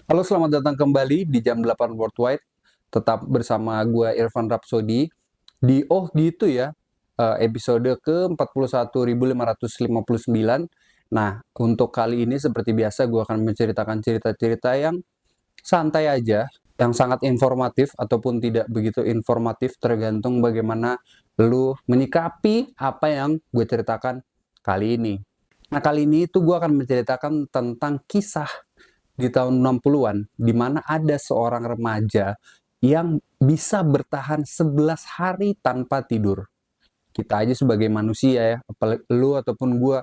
Halo, selamat datang kembali di Jam 8 Worldwide. Tetap bersama gue Irfan Rapsodi di gitu ya, episode ke-41.559. Nah, untuk kali ini seperti biasa gue akan menceritakan cerita-cerita yang santai aja, yang sangat informatif ataupun tidak begitu informatif, tergantung bagaimana lu menyikapi apa yang gue ceritakan kali ini. Nah, kali ini tuh gue akan menceritakan tentang kisah di tahun 60-an, di mana ada seorang remaja yang bisa bertahan 11 hari tanpa tidur. Kita aja sebagai manusia ya, apalagi lu ataupun gua,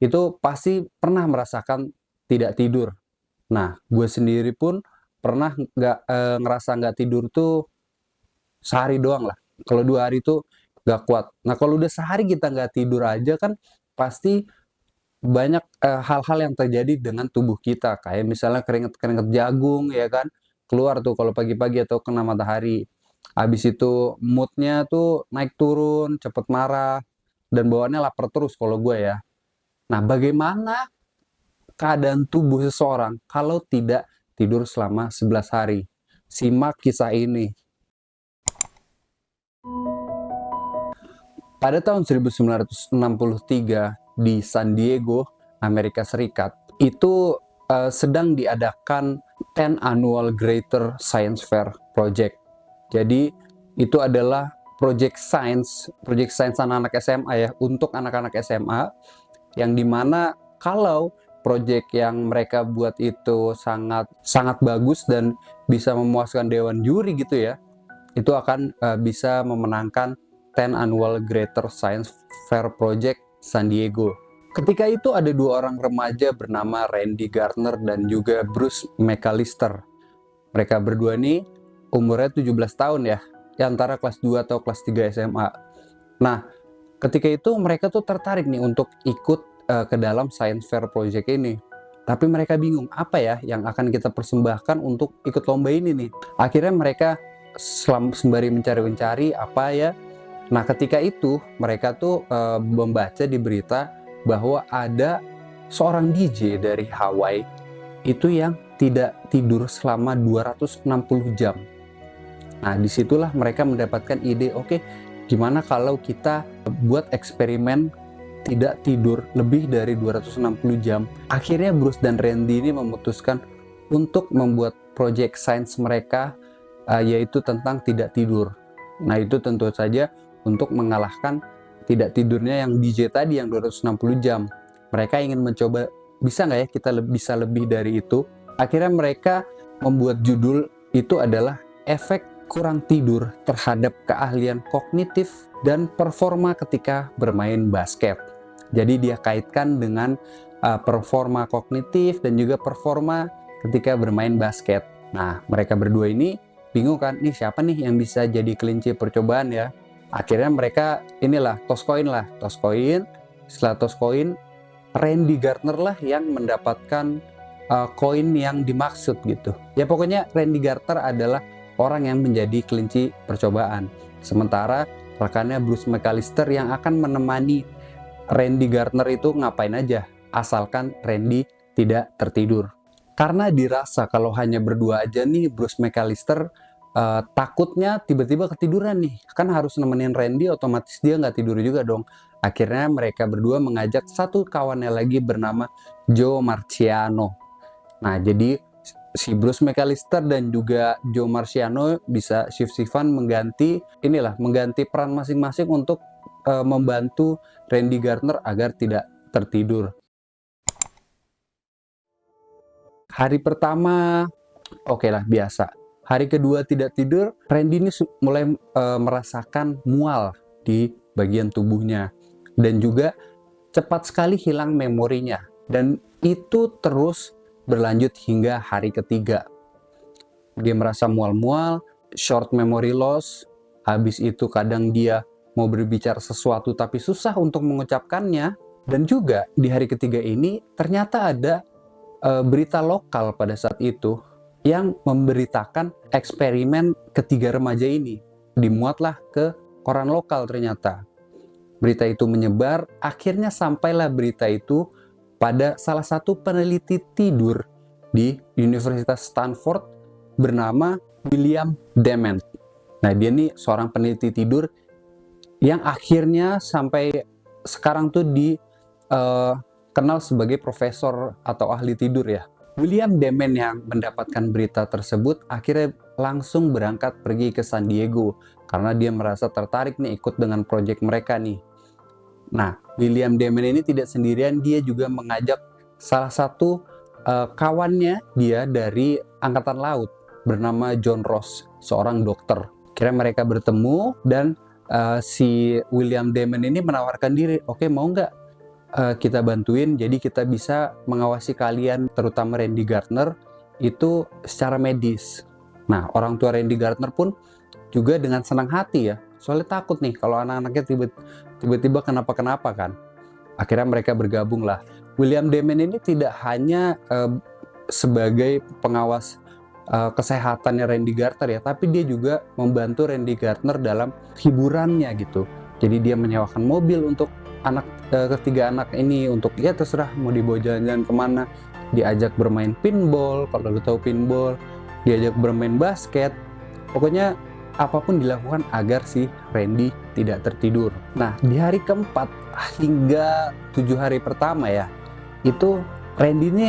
itu pasti pernah merasakan tidak tidur. Nah, gue sendiri pun pernah ngerasa nggak tidur tuh sehari doang lah. Kalau 2 hari tuh nggak kuat. Nah, kalau udah sehari kita nggak tidur aja kan pasti banyak, hal-hal yang terjadi dengan tubuh kita, kayak misalnya keringat-keringat jagung ya kan, keluar tuh kalau pagi-pagi atau kena matahari. Habis itu mood-nya tuh naik turun, cepet marah, dan bawaannya lapar terus kalau gue ya. Nah, bagaimana keadaan tubuh seseorang kalau tidak tidur selama 11 hari? Simak kisah ini. Pada tahun 1963 di San Diego, Amerika Serikat, itu sedang diadakan 10 Annual Greater Science Fair Project. Jadi itu adalah project science anak-anak SMA ya, untuk anak-anak SMA, yang dimana kalau project yang mereka buat itu sangat sangat bagus dan bisa memuaskan dewan juri gitu ya, itu akan bisa memenangkan 10 Annual Greater Science Fair Project San Diego. Ketika itu ada dua orang remaja bernama Randy Gardner dan juga Bruce McAllister. Mereka berdua ini umurnya 17 tahun ya, di antara kelas 2 atau kelas 3 SMA. Nah, ketika itu mereka tuh tertarik nih untuk ikut ke dalam Science Fair Project ini. Tapi mereka bingung, apa ya yang akan kita persembahkan untuk ikut lomba ini nih. Akhirnya mereka sembari mencari-mencari apa ya. Nah, ketika itu mereka tuh membaca di berita bahwa ada seorang DJ dari Hawaii itu yang tidak tidur selama 260 jam. Nah, disitulah mereka mendapatkan ide, oke, gimana kalau kita buat eksperimen tidak tidur lebih dari 260 jam. Akhirnya Bruce dan Randy ini memutuskan untuk membuat project science mereka, yaitu tentang tidak tidur. Nah, itu tentu saja untuk mengalahkan tidak tidurnya yang DJ tadi yang 260 jam. Mereka ingin mencoba, bisa nggak ya kita bisa lebih dari itu. Akhirnya mereka membuat judul itu adalah efek kurang tidur terhadap keahlian kognitif dan performa ketika bermain basket. Jadi dia kaitkan dengan performa kognitif dan juga performa ketika bermain basket. Nah, mereka berdua ini bingung kan, nih siapa nih yang bisa jadi kelinci percobaan ya. Akhirnya mereka toss coin. Setelah toss coin, Randy Gardner lah yang mendapatkan koin yang dimaksud gitu. Ya pokoknya Randy Gardner adalah orang yang menjadi kelinci percobaan. Sementara rekannya Bruce McAllister yang akan menemani Randy Gardner itu ngapain aja, asalkan Randy tidak tertidur. Karena dirasa kalau hanya berdua aja nih, Bruce McAllister takutnya tiba-tiba ketiduran nih. Kan harus nemenin Randy, otomatis dia nggak tidur juga dong. Akhirnya mereka berdua mengajak satu kawannya lagi bernama Joe Marciano. Nah, jadi si Bruce McAllister dan juga Joe Marciano bisa shift-shiftan mengganti peran masing-masing untuk membantu Randy Gardner agar tidak tertidur. Hari pertama oke lah, biasa. Hari kedua tidak tidur, Randy ini mulai merasakan mual di bagian tubuhnya dan juga cepat sekali hilang memorinya, dan itu terus berlanjut hingga hari ketiga. Dia merasa mual-mual, short memory loss, habis itu kadang dia mau berbicara sesuatu tapi susah untuk mengucapkannya. Dan juga di hari ketiga ini ternyata ada berita lokal pada saat itu yang memberitakan eksperimen ketiga remaja ini. Dimuatlah ke koran lokal ternyata. Berita itu menyebar, akhirnya sampailah berita itu pada salah satu peneliti tidur di Universitas Stanford bernama William Dement. Nah, dia nih seorang peneliti tidur yang akhirnya sampai sekarang tuh dikenal sebagai profesor atau ahli tidur ya. William Dement yang mendapatkan berita tersebut akhirnya langsung berangkat pergi ke San Diego karena dia merasa tertarik nih ikut dengan proyek mereka nih. Nah, William Dement ini tidak sendirian, dia juga mengajak salah satu kawannya dia dari Angkatan Laut bernama John Ross, seorang dokter. Kira mereka bertemu dan si William Dement ini menawarkan diri, oke, mau nggak kita bantuin, jadi kita bisa mengawasi kalian, terutama Randy Gardner, itu secara medis. Nah, orang tua Randy Gardner pun juga dengan senang hati ya, soalnya takut nih kalau anak-anaknya tiba-tiba kenapa-kenapa kan. Akhirnya mereka bergabung lah. William Dement ini tidak hanya sebagai pengawas kesehatannya Randy Gardner ya, tapi dia juga membantu Randy Gardner dalam hiburannya gitu. Jadi dia menyewakan mobil untuk ketiga anak ini untuk ya terserah mau dibawa jalan-jalan kemana, diajak bermain pinball, kalau lu tahu pinball, diajak bermain basket, pokoknya apapun dilakukan agar si Randy tidak tertidur. Nah, di hari keempat hingga 7 hari pertama ya, itu Randy ini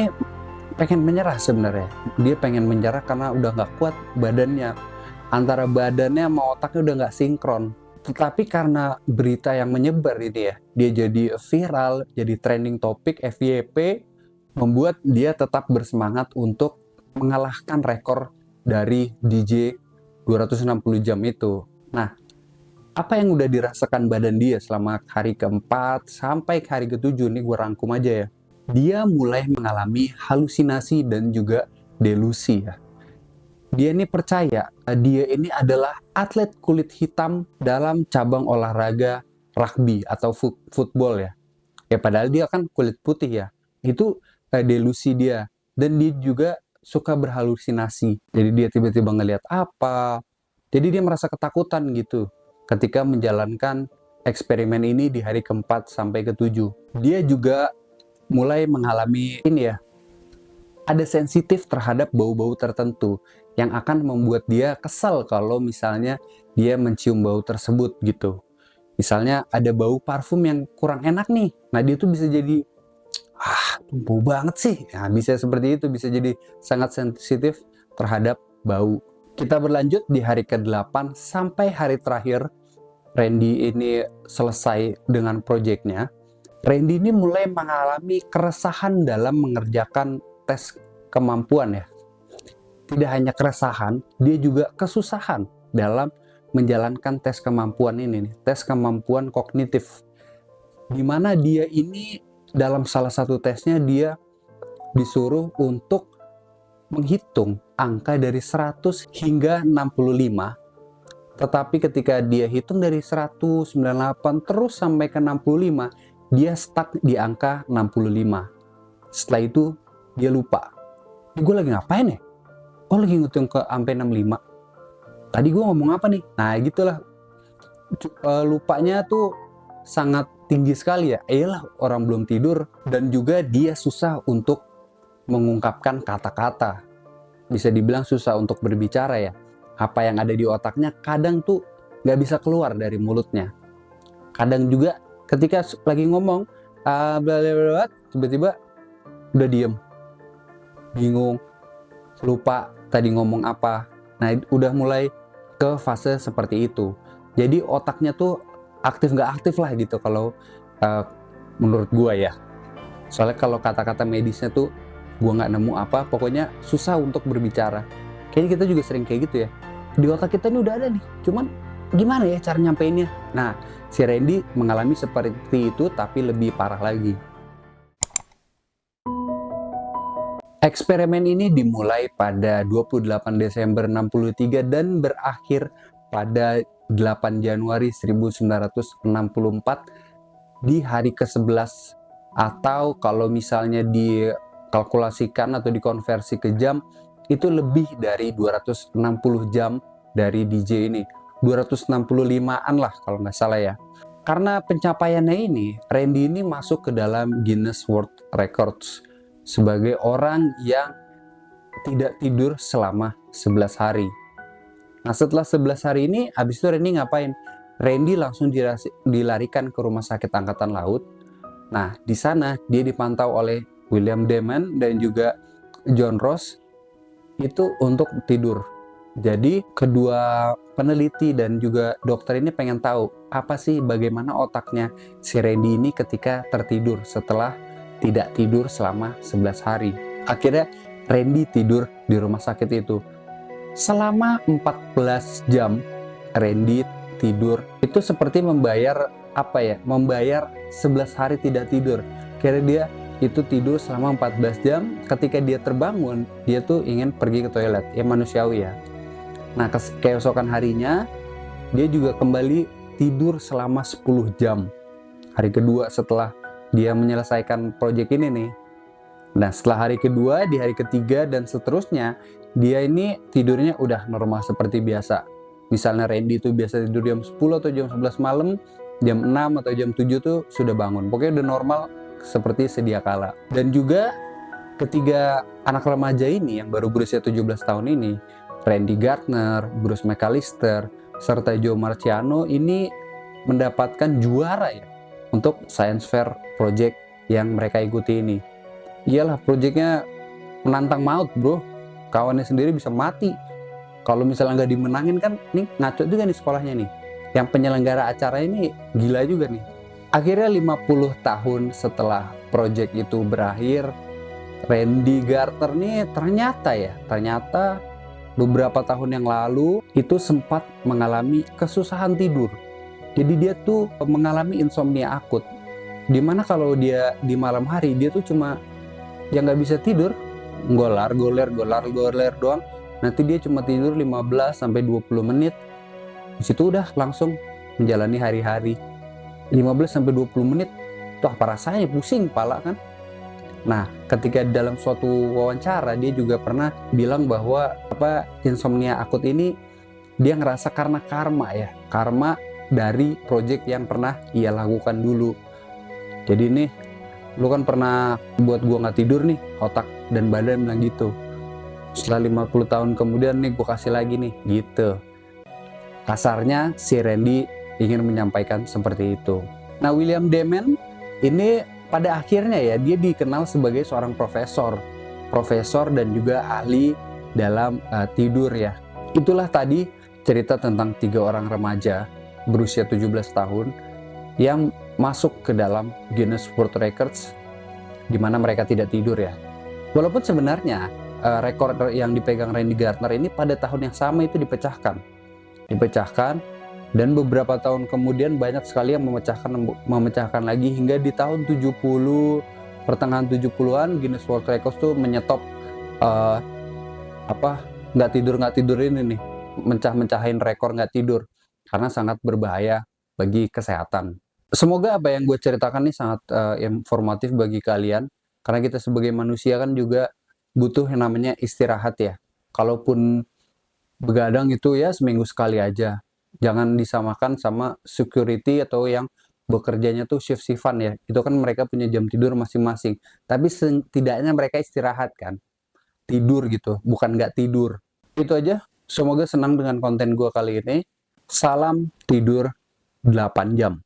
pengen menyerah sebenarnya. Dia pengen menyerah karena udah nggak kuat badannya, antara badannya sama otaknya udah nggak sinkron. Tetapi karena berita yang menyebar ini ya, dia jadi viral, jadi trending topik FYP, membuat dia tetap bersemangat untuk mengalahkan rekor dari DJ 260 jam itu. Nah, apa yang udah dirasakan badan dia selama hari keempat sampai hari ketujuh nih gue rangkum aja ya. Dia mulai mengalami halusinasi dan juga delusi ya. Dia ini percaya dia ini adalah atlet kulit hitam dalam cabang olahraga rugby atau football ya. Ya padahal dia kan kulit putih ya. Itu delusi dia. Dan dia juga suka berhalusinasi. Jadi dia tiba-tiba ngelihat apa. Jadi dia merasa ketakutan gitu ketika menjalankan eksperimen ini di hari keempat sampai ketujuh. Dia juga mulai mengalami ini ya, ada sensitif terhadap bau-bau tertentu yang akan membuat dia kesal kalau misalnya dia mencium bau tersebut gitu. Misalnya ada bau parfum yang kurang enak nih, nah dia tuh bisa jadi bau banget sih. Nah, bisa seperti itu, bisa jadi sangat sensitif terhadap bau. Kita berlanjut di hari ke-8 sampai hari terakhir Randy ini selesai dengan proyeknya. Randy ini mulai mengalami keresahan dalam mengerjakan tes kemampuan ya. Tidak hanya keresahan, dia juga kesusahan dalam menjalankan tes kemampuan ini nih, tes kemampuan kognitif. Di mana dia ini dalam salah satu tesnya dia disuruh untuk menghitung angka dari 100 hingga 65. Tetapi ketika dia hitung dari 198 terus sampai ke 65, dia stuck di angka 65. Setelah itu dia lupa. Gue lagi ngapain ya? Oh, lagi ngitung ke sampai 65. Tadi gue ngomong apa nih? Nah gitulah. Lupanya tuh sangat tinggi sekali ya. Iyalah, orang belum tidur. Dan juga dia susah untuk mengungkapkan kata-kata. Bisa dibilang susah untuk berbicara ya. Apa yang ada di otaknya kadang tuh nggak bisa keluar dari mulutnya. Kadang juga ketika lagi ngomong, tiba-tiba udah diem, bingung, lupa tadi ngomong apa. Nah, udah mulai ke fase seperti itu. Jadi otaknya tuh aktif nggak aktif lah gitu kalau menurut gua ya. Soalnya kalau kata-kata medisnya tuh gua nggak nemu apa, pokoknya susah untuk berbicara. Kayaknya kita juga sering kayak gitu ya. Di otak kita ini udah ada nih, cuman gimana ya cara nyampeinnya? Nah, si Randy mengalami seperti itu tapi lebih parah lagi. Eksperimen ini dimulai pada 28 Desember 63 dan berakhir pada 8 Januari 1964 di hari ke-11, atau kalau misalnya dikalkulasikan atau dikonversi ke jam itu lebih dari 260 jam dari DJ ini, 265an lah kalau nggak salah ya. Karena pencapaiannya ini, Randy ini masuk ke dalam Guinness World Records sebagai orang yang tidak tidur selama 11 hari. Nah, setelah 11 hari ini, habis itu Randy ngapain? Randy langsung dilarikan ke rumah sakit angkatan laut. Nah, di sana dia dipantau oleh William Damon dan juga John Ross itu untuk tidur. Jadi kedua peneliti dan juga dokter ini pengen tahu apa sih bagaimana otaknya si Randy ini ketika tertidur setelah tidak tidur selama 11 hari. Akhirnya Randy tidur di rumah sakit itu. Selama 14 jam Randy tidur. Itu seperti membayar Membayar 11 hari tidak tidur. Karena dia itu tidur selama 14 jam, ketika dia terbangun, dia tuh ingin pergi ke toilet. Ya manusiawi ya. Nah, keesokan harinya dia juga kembali tidur selama 10 jam. Hari kedua setelah dia menyelesaikan proyek ini nih. Nah, setelah hari kedua, di hari ketiga dan seterusnya, dia ini tidurnya udah normal seperti biasa. Misalnya Randy itu biasa tidur jam 10 atau jam 11 malam, jam 6 atau jam 7 tuh sudah bangun. Pokoknya udah normal seperti sedia kala. Dan juga ketiga anak remaja ini yang baru berusia 17 tahun ini, Randy Gardner, Bruce McAllister, serta Joe Marciano ini mendapatkan juara ya untuk Science Fair Project yang mereka ikuti ini. Iyalah, proyeknya menantang maut bro, kawannya sendiri bisa mati kalau misalnya nggak dimenangin kan. Nih ngaco juga nih sekolahnya nih, yang penyelenggara acara ini gila juga nih. Akhirnya 50 tahun setelah proyek itu berakhir, Randy Gardner nih ternyata beberapa tahun yang lalu itu sempat mengalami kesusahan tidur. Jadi dia tuh mengalami insomnia akut, dimana kalau dia di malam hari dia tuh cuma yang nggak bisa tidur, golar doang. Nanti dia cuma tidur 15-20 menit. Di situ udah langsung menjalani hari-hari. 15-20 menit, tuh apa rasanya, pusing kepala kan. Nah, ketika dalam suatu wawancara dia juga pernah bilang bahwa insomnia akut ini dia ngerasa karena karma dari proyek yang pernah ia lakukan dulu. Jadi nih, lu kan pernah buat gua nggak tidur nih, otak dan badan bilang gitu. Setelah 50 tahun kemudian nih gua kasih lagi nih, gitu. Kasarnya si Randy ingin menyampaikan seperti itu. Nah, William Damon ini pada akhirnya ya dia dikenal sebagai seorang profesor dan juga ahli dalam tidur ya. Itulah tadi cerita tentang 3 orang remaja berusia 17 tahun yang masuk ke dalam Guinness World Records di mana mereka tidak tidur ya. Walaupun sebenarnya rekor yang dipegang Randy Gardner ini pada tahun yang sama itu dipecahkan dan beberapa tahun kemudian banyak sekali yang memecahkan lagi hingga di tahun 70, pertengahan 70-an Guinness World Records tuh menyetop nggak tidur ini nih, mencahin rekor nggak tidur karena sangat berbahaya bagi kesehatan. Semoga apa yang gue ceritakan ini sangat informatif bagi kalian, karena kita sebagai manusia kan juga butuh yang namanya istirahat ya. Kalaupun begadang itu ya seminggu sekali aja. Jangan disamakan sama security atau yang bekerjanya tuh shift-shiftan ya. Itu kan mereka punya jam tidur masing-masing. Tapi setidaknya mereka istirahat kan. Tidur gitu, bukan nggak tidur. Itu aja. Semoga senang dengan konten gue kali ini. Salam tidur 8 jam.